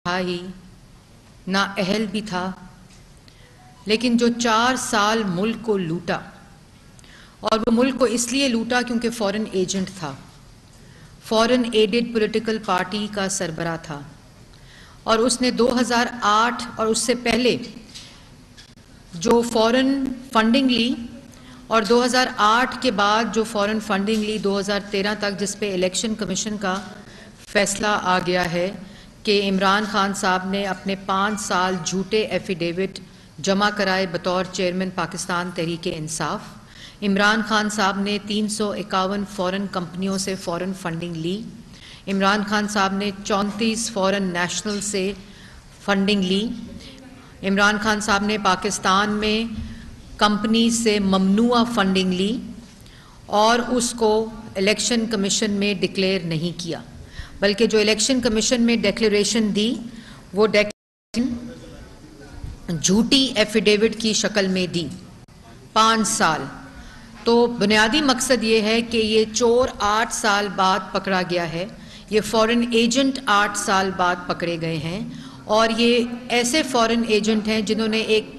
था ही, ना अहल भी था, लेकिन जो 4 साल मुल्क को लूटा, और वो मुल्क को इसलिए लूटा क्योंकि फॉरेन एजेंट था, फॉरेन एडेड पॉलिटिकल पार्टी का सरबरा था, और उसने 2008 और उससे पहले जो फॉरेन फंडिंग ली और 2008 के बाद जो फॉरेन फंडिंग ली 2013 तक, जिस पे इलेक्शन कमीशन का फैसला आ गया है कि इमरान खान साहब ने अपने 5 साल झूठे एफिडेविट जमा कराए बतौर चेयरमैन पाकिस्तान तहरीक इंसाफ। इमरान खान साहब ने 351 फॉरेन कंपनियों से फॉरेन फंडिंग ली। इमरान खान साहब ने 34 फॉरेन नेशनल से फंडिंग ली। इमरान खान साहब ने पाकिस्तान में कंपनी से ममनुआ फंडिंग ली और उसको इलेक्शन कमीशन में डिक्लेयर नहीं किया, बल्कि जो इलेक्शन कमीशन में डिक्लेरेशन दी वो डिक्लेरेशन झूठी एफिडेविट की शक्ल में दी। 5 साल। तो बुनियादी मकसद ये है कि ये चोर 8 साल बाद पकड़ा गया है, ये फॉरेन एजेंट 8 साल बाद पकड़े गए हैं, और ये ऐसे फॉरेन एजेंट हैं जिन्होंने एक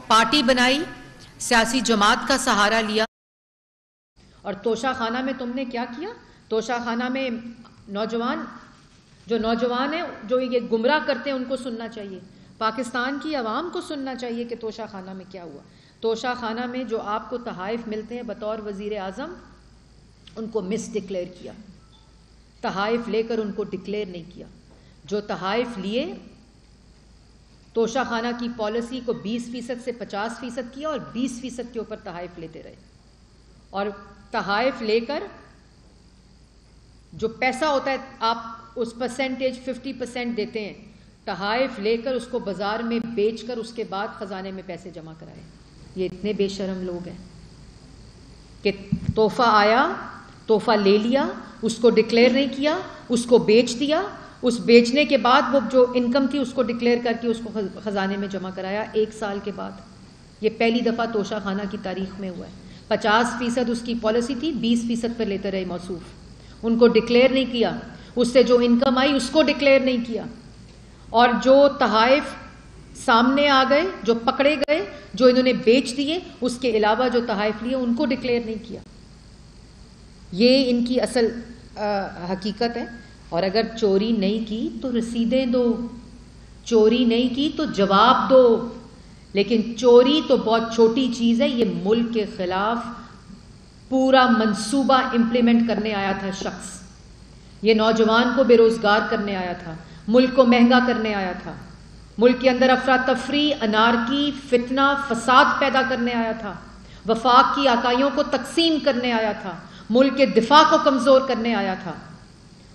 पार्टी बनाई, सियासी जमात का सहारा लिया। और तोशा खाना में तुमने क्या किया? तोशा खाना में नौजवान हैं जो ये गुमराह करते हैं, उनको सुनना चाहिए, पाकिस्तान की आवाम को सुनना चाहिए कि तोशा खाना में क्या हुआ। तोशा खाना में जो आपको तहाइफ मिलते हैं बतौर वजीर आजम, उनको मिस डिक्लेयर किया, तहाइफ लेकर उनको डिक्लेयर नहीं किया। जो तहाइफ लिए, तोशा खाना की पॉलिसी को 20% से 50% किया और 20% के ऊपर तहाइफ लेते रहे, और तहाइफ लेकर जो पैसा होता है आप उस परसेंटेज 50% देते हैं, तहाइफ लेकर उसको बाजार में बेचकर उसके बाद खजाने में पैसे जमा कराए। ये इतने बेशरम लोग हैं कि तोहफा आया, तोहफा ले लिया, उसको डिक्लेयर नहीं किया, उसको बेच दिया, उस बेचने के बाद वो जो इनकम थी उसको डिक्लेयर करके उसको खजाने में जमा कराया 1 साल के बाद। ये पहली दफ़ा तोशा खाना की तारीख में हुआ है। 50% उसकी पॉलिसी थी, 20% पर लेते रहे मौसूफ, उनको डिक्लेयर नहीं किया, उससे जो इनकम आई उसको डिक्लेयर नहीं किया, और जो तहाइफ सामने आ गए, जो पकड़े गए, जो इन्होंने बेच दिए, उसके अलावा जो तहाइफ लिए उनको डिक्लेयर नहीं किया। ये इनकी असल हकीकत है। और अगर चोरी नहीं की तो रसीदें दो, चोरी नहीं की तो जवाब दो, लेकिन चोरी तो बहुत छोटी चीज़ है। ये मुल्क के खिलाफ पूरा मंसूबा इम्प्लीमेंट करने आया था शख्स, ये नौजवान को बेरोजगार करने आया था, मुल्क को महंगा करने आया था, मुल्क के अंदर अफरा तफरी, अनारकी, फितना, फसाद पैदा करने आया था, वफाक की आकाइयों को तकसीम करने आया था, मुल्क के दिफा को कमज़ोर करने आया था।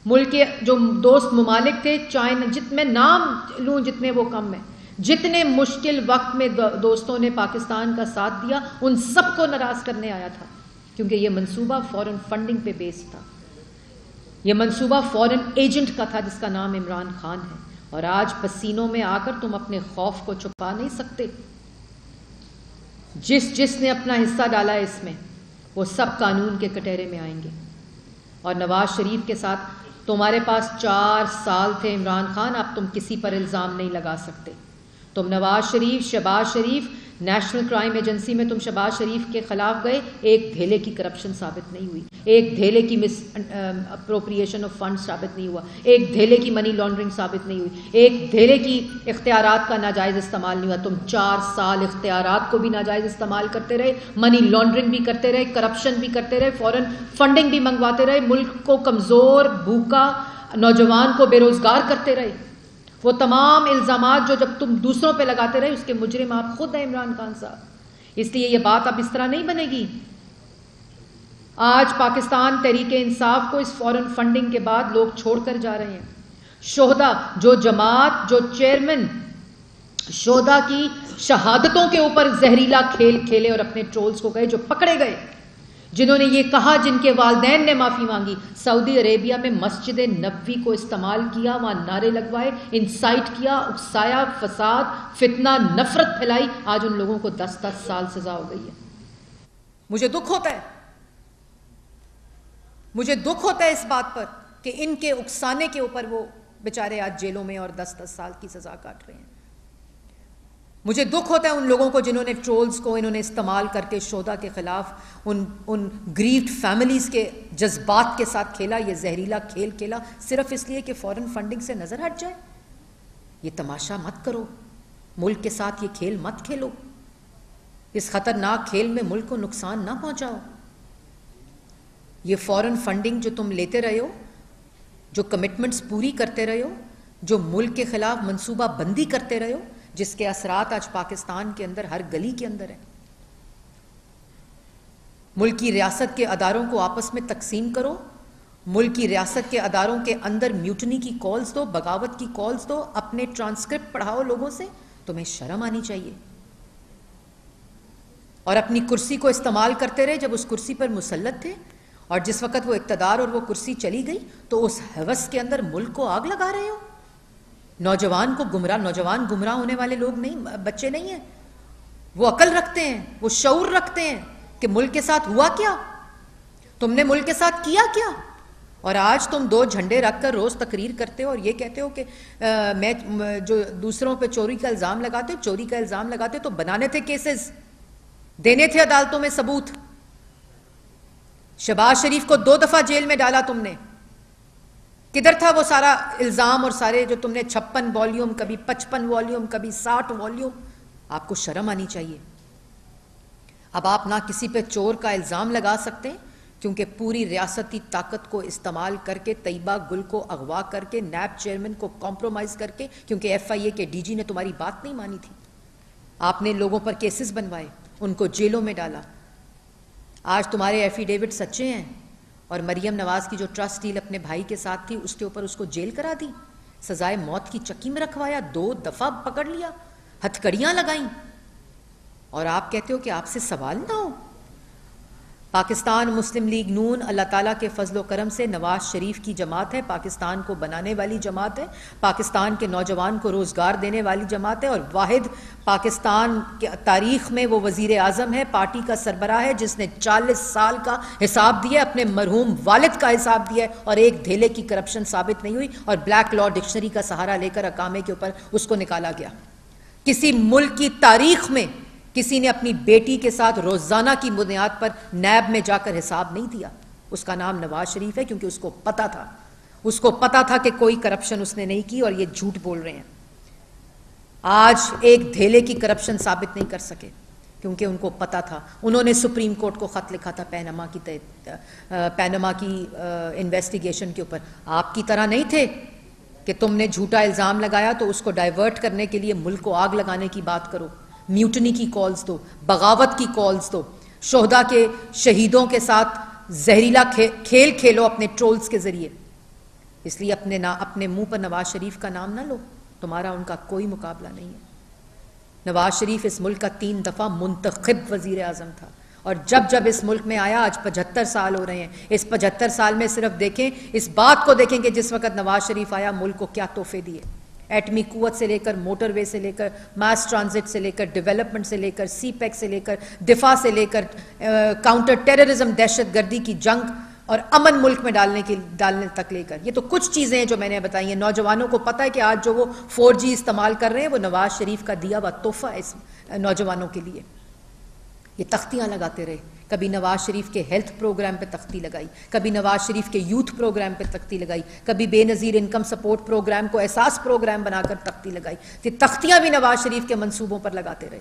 मुल्क के जो दोस्त ममालिक थे, चाइना, जितने नाम लूँ जितने वो कम है, जितने मुश्किल वक्त में दोस्तों ने पाकिस्तान का साथ दिया, उन सबको नाराज़ करने आया था, क्योंकि ये मंसूबा फॉरेन फंडिंग पे बेस्ड था। ये मंसूबा फॉरेन एजेंट का था जिसका नाम इमरान खान है। और आज पसीनों में आकर तुम अपने खौफ को छुपा नहीं सकते। जिसने अपना हिस्सा डाला है इसमें, वो सब कानून के कटहरे में आएंगे। और नवाज शरीफ के साथ तुम्हारे पास 4 साल थे इमरान खान, अब तुम किसी पर इल्ज़ाम नहीं लगा सकते। तुम नवाज शरीफ, शहबाज शरीफ, नेशनल क्राइम एजेंसी में तुम शहबाज शरीफ के खिलाफ गए, एक धेले की करप्शन साबित नहीं हुई, एक धेले की मिस अप्रोप्रिएशन ऑफ फंड साबित नहीं हुआ, एक धेले की मनी लॉन्ड्रिंग साबित नहीं हुई, एक धेले की इख्तियारात का नाजायज़ इस्तेमाल नहीं हुआ। तुम 4 साल इख्तियारात को भी नाजायज़ इस्तेमाल करते रहे, मनी लॉन्ड्रिंग भी करते रहे, करप्शन भी करते रहे, फॉरेन फंडिंग भी मंगवाते रहे, मुल्क को कमज़ोर, भूखा, नौजवान को बेरोज़गार करते रहे। वो तमाम इल्ज़ामात जो जब तुम दूसरों पे लगाते रहे, उसके मुजरिम आप खुद हैं इमरान खान साहब। इसलिए ये बात अब इस तरह नहीं बनेगी। आज पाकिस्तान तहरीक इंसाफ को इस फॉरेन फंडिंग के बाद लोग छोड़कर जा रहे हैं। शोहदा, जो जमात, जो चेयरमैन शोहदा की शहादतों के ऊपर जहरीला खेल खेले और अपने ट्रोल्स को गए, जो पकड़े गए, जिन्होंने ये कहा, जिनके वालिदैन ने माफ़ी मांगी, सऊदी अरेबिया में मस्जिद नबवी को इस्तेमाल किया, वहाँ नारे लगवाए, इंसाइट किया, उकसाया, फसाद, फितना, नफरत फैलाई, आज उन लोगों को 10-10 साल सजा हो गई है। मुझे दुख होता है, मुझे दुख होता है इस बात पर कि इनके उकसाने के ऊपर वो बेचारे आज जेलों में और 10-10 साल की सजा काट रहे हैं। मुझे दुख होता है उन लोगों को जिन्होंने ट्रोल्स को इन्होंने इस्तेमाल करके शोधा के खिलाफ उन ग्रीव्ड फैमिलीज के जज्बात के साथ खेला, ये जहरीला खेल खेला सिर्फ इसलिए कि फॉरेन फंडिंग से नजर हट जाए। ये तमाशा मत करो, मुल्क के साथ ये खेल मत खेलो, इस खतरनाक खेल में मुल्क को नुकसान ना पहुंचाओ। ये फॉरेन फंडिंग जो तुम लेते रहे हो, जो कमिटमेंट्स पूरी करते रहे हो, जो मुल्क के खिलाफ मंसूबा बंदी करते रहे हो, जिसके असरात आज पाकिस्तान के अंदर हर गली के अंदर है। मुल्क की रियासत के अदारों को आपस में तकसीम करो, मुल्क की रियासत के अदारों के अंदर म्यूटनी की कॉल्स दो, बगावत की कॉल्स दो, अपने ट्रांसक्रिप्ट पढ़ाओ लोगों से। तुम्हें शर्म आनी चाहिए। और अपनी कुर्सी को इस्तेमाल करते रहे जब उस कुर्सी पर मुसल्लत थे, और जिस वक्त वो इक्तदार और वो कुर्सी चली गई तो उस हवस के अंदर मुल्क को आग लगा रहे हो। नौजवान गुमराह होने वाले लोग नहीं, बच्चे नहीं हैं, वो अकल रखते हैं, वो शऊर रखते हैं कि मुल्क के साथ हुआ क्या, तुमने मुल्क के साथ किया क्या। और आज तुम 2 झंडे रखकर रोज तकरीर करते हो और ये कहते हो कि मैं जो दूसरों पे चोरी का इल्जाम लगाते तो बनाने थे केसेस, देने थे अदालतों में सबूत। शहबाज शरीफ को 2 दफा जेल में डाला तुमने, किधर था वो सारा इल्जाम और सारे जो तुमने 56 वॉल्यूम, कभी 55 वॉल्यूम, कभी 60 वॉल्यूम। आपको शर्म आनी चाहिए। अब आप ना किसी पे चोर का इल्जाम लगा सकते हैं क्योंकि पूरी रियासती ताकत को इस्तेमाल करके तैयबा गुल को अगवा करके नैब चेयरमैन को कॉम्प्रोमाइज करके, क्योंकि FIA के DG ने तुम्हारी बात नहीं मानी थी, आपने लोगों पर केसेस बनवाए, उनको जेलों में डाला। आज तुम्हारे एफिडेविट सच्चे हैं और मरियम नवाज की जो ट्रस्ट डील अपने भाई के साथ थी उसके ऊपर उसको जेल करा दी, सजाए मौत की चक्की में रखवाया, 2 दफा पकड़ लिया, हथकड़ियां लगाई, और आप कहते हो कि आपसे सवाल ना हो। पाकिस्तान मुस्लिम लीग नून अल्लाह ताला के फजलो करम से नवाज शरीफ की जमात है, पाकिस्तान को बनाने वाली जमात है, पाकिस्तान के नौजवान को रोज़गार देने वाली जमात है, और वाहिद पाकिस्तान के तारीख़ में वो वज़ीर आज़म है, पार्टी का सरबराह है जिसने 40 साल का हिसाब दिया, अपने मरहूम वालिद का हिसाब दिया, और एक धेले की करप्शन साबित नहीं हुई, और ब्लैक लॉ डिक्शनरी का सहारा लेकर अकामे के ऊपर उसको निकाला गया। किसी मुल्क की तारीख़ में किसी ने अपनी बेटी के साथ रोजाना की बुनियाद पर नैब में जाकर हिसाब नहीं दिया। उसका नाम नवाज शरीफ है, क्योंकि उसको पता था कि कोई करप्शन उसने नहीं की, और ये झूठ बोल रहे हैं। आज एक धेले की करप्शन साबित नहीं कर सके क्योंकि उनको पता था। उन्होंने सुप्रीम कोर्ट को खत लिखा था पैनामा की इन्वेस्टिगेशन के ऊपर। आपकी तरह नहीं थे कि तुमने झूठा इल्जाम लगाया तो उसको डाइवर्ट करने के लिए मुल्क को आग लगाने की बात करो, म्यूटनी की कॉल्स दो, बगावत की कॉल्स दो, शोहदा के शहीदों के साथ जहरीला खेल खेलो अपने ट्रोल्स के जरिए। इसलिए अपने मुंह पर नवाज शरीफ का नाम ना लो, तुम्हारा उनका कोई मुकाबला नहीं है। नवाज शरीफ इस मुल्क का 3 दफा मुंतखब वजीर आजम था, और जब इस मुल्क में आया, आज 75 साल हो रहे हैं। इस 75 साल में सिर्फ देखें, इस बात को देखें कि जिस वक्त नवाज शरीफ आया मुल्क को क्या तोहफे दिए। एटमी कुव्वत से लेकर, मोटरवे से लेकर, मास ट्रांजिट से लेकर, डेवलपमेंट से लेकर, CPEC से लेकर, दिफा से लेकर, काउंटर टेररिज्म दहशत गर्दी की जंग और अमन मुल्क में डालने तक लेकर। ये तो कुछ चीज़ें हैं जो मैंने बताई हैं। नौजवानों को पता है कि आज जो वो 4G इस्तेमाल कर रहे हैं वो नवाज शरीफ का दिया हुआ तोहफा है इस नौजवानों के लिए। ये तख्तियाँ लगाते रहे, कभी नवाज शरीफ के हेल्थ प्रोग्राम पे तख्ती लगाई, कभी नवाज शरीफ के यूथ प्रोग्राम पे तख्ती लगाई, कभी बेनज़ीर इनकम सपोर्ट प्रोग्राम को एहसास प्रोग्राम बनाकर तख्ती लगाई। तो तख्तियाँ भी नवाज शरीफ के मंसूबों पर लगाते रहे।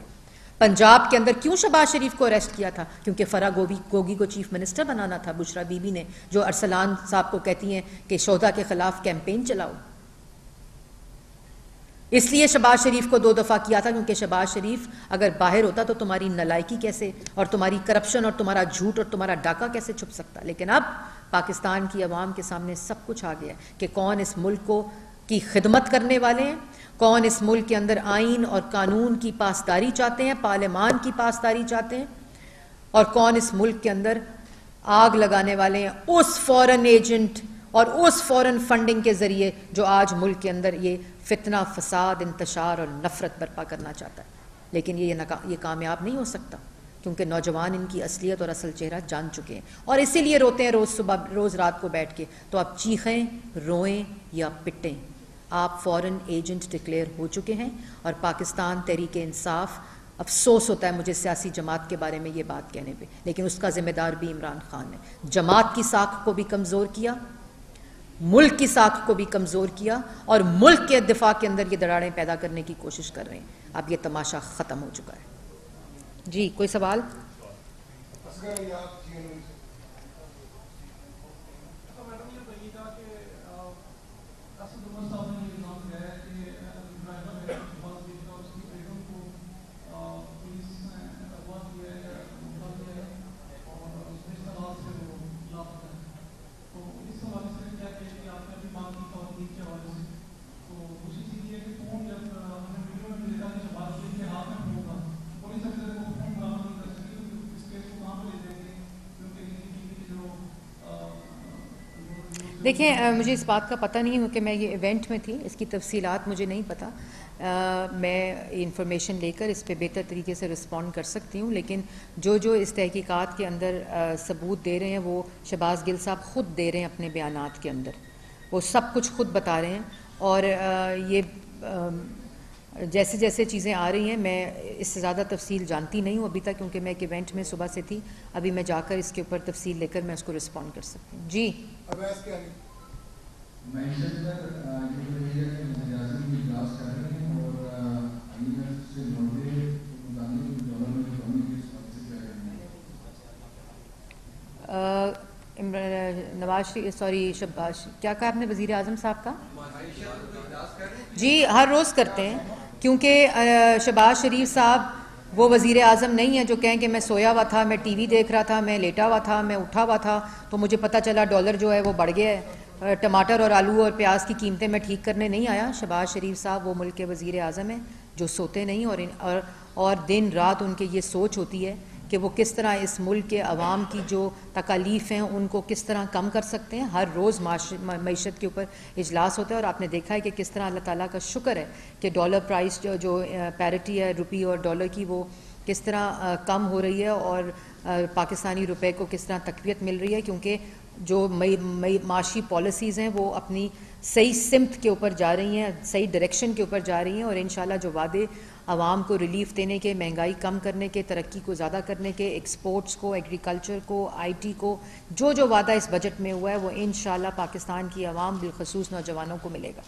पंजाब के अंदर क्यों शहबाज शरीफ को अरेस्ट किया था? क्योंकि फरा गोगी को चीफ मिनिस्टर बनाना था, बुशरा बीबी ने, जो अरसलान साहब को कहती हैं कि शोधा के खिलाफ कैंपेन चलाओ। इसलिए शहबाज शरीफ को 2 दफा किया था, क्योंकि शहबाज शरीफ अगर बाहर होता तो तुम्हारी नालायकी कैसे, और तुम्हारी करप्शन और तुम्हारा झूठ और तुम्हारा डाका कैसे छुप सकता। लेकिन अब पाकिस्तान की आवाम के सामने सब कुछ आ गया कि कौन इस मुल्क को की खिदमत करने वाले हैं, कौन इस मुल्क के अंदर आइन और कानून की पासदारी चाहते हैं, पार्लियामान की पासदारी चाहते हैं, और कौन इस मुल्क के अंदर आग लगाने वाले हैं उस फॉरेन एजेंट और उस फॉरेन फंडिंग के जरिए जो आज मुल्क के अंदर ये फितना, फसाद, इंतशार और नफरत बर्पा करना चाहता है। लेकिन ये कामयाब नहीं हो सकता, क्योंकि नौजवान इनकी असलियत और असल चेहरा जान चुके हैं, और इसीलिए रोते हैं रोज़ सुबह रोज़ रात को बैठ के। तो आप चीखें, रोएं या पिटें, आप फॉरेन एजेंट डिक्लेयर हो चुके हैं और पाकिस्तान तहरीक इंसाफ, अफसोस होता है मुझे सियासी जमात के बारे में ये बात कहने पे, लेकिन उसका जिम्मेदार भी इमरान खान ने जमात की साख को भी कमज़ोर किया, मुल्क की साख को भी कमज़ोर किया और मुल्क के दिफा के अंदर ये दरारें पैदा करने की कोशिश कर रहे हैं। अब ये तमाशा ख़त्म हो चुका है। जी कोई सवाल? देखिए मुझे इस बात का पता नहीं हो कि मैं ये इवेंट में थी, इसकी तफसीलात मुझे नहीं पता। मैं इंफॉर्मेशन लेकर इस पे बेहतर तरीके से रिस्पॉन्ड कर सकती हूँ, लेकिन जो इस तहकीकात के अंदर सबूत दे रहे हैं वो शहबाज गिल साहब ख़ुद दे रहे हैं अपने बयानात के अंदर, वो सब कुछ खुद बता रहे हैं। और ये जैसे जैसे चीज़ें आ रही हैं मैं इससे ज़्यादा तफसील जानती नहीं हूँ अभी तक, क्योंकि मैं एक इवेंट में सुबह से थी। अभी मैं जाकर इसके ऊपर तफसील लेकर मैं उसको रिस्पॉन्ड कर सकती हूँ। जी नवाज सॉरी शहबाज, क्या कहा आपने वज़ीर आज़म साहब का? जी हर रोज़ करते हैं, क्योंकि शहबाज शरीफ साहब वो वज़ीर आज़म नहीं है जो कहें कि मैं सोया हुआ था, मैं टीवी देख रहा था, मैं लेटा हुआ था, मैं उठा हुआ था तो मुझे पता चला डॉलर जो है वो बढ़ गया है, टमाटर और आलू और प्याज की कीमतें मैं ठीक करने नहीं आया। शहबाज शरीफ साहब वो मुल्क के वज़ीर आज़म हैं जो सोते नहीं और दिन रात उनके ये सोच होती है कि वो किस तरह इस मुल्क के अवाम की जो तकालीफ हैं उनको किस तरह कम कर सकते हैं। हर रोज़ मईशत के ऊपर इजलास होता है और आपने देखा है कि किस तरह अल्लाह ताला का शुक्र है कि डॉलर प्राइस जो पैरिटी है रुपये और डॉलर की वो किस तरह कम हो रही है और पाकिस्तानी रुपए को किस तरह तक़वियत मिल रही है, क्योंकि जो माशी पॉलिसीज़ हैं वो अपनी सही सिमत के ऊपर जा रही हैं, सही डायरेक्शन के ऊपर जा रही हैं। और इंशाल्लाह जो वादे आवाम को रिलीफ देने के, महंगाई कम करने के, तरक्की को ज़्यादा करने के, एक्सपोर्ट्स को, एग्रीकल्चर को, IT को, जो वादा इस बजट में हुआ है वो इंशाल्लाह पाकिस्तान की आवाम बिलखसूस नौजवानों को मिलेगा।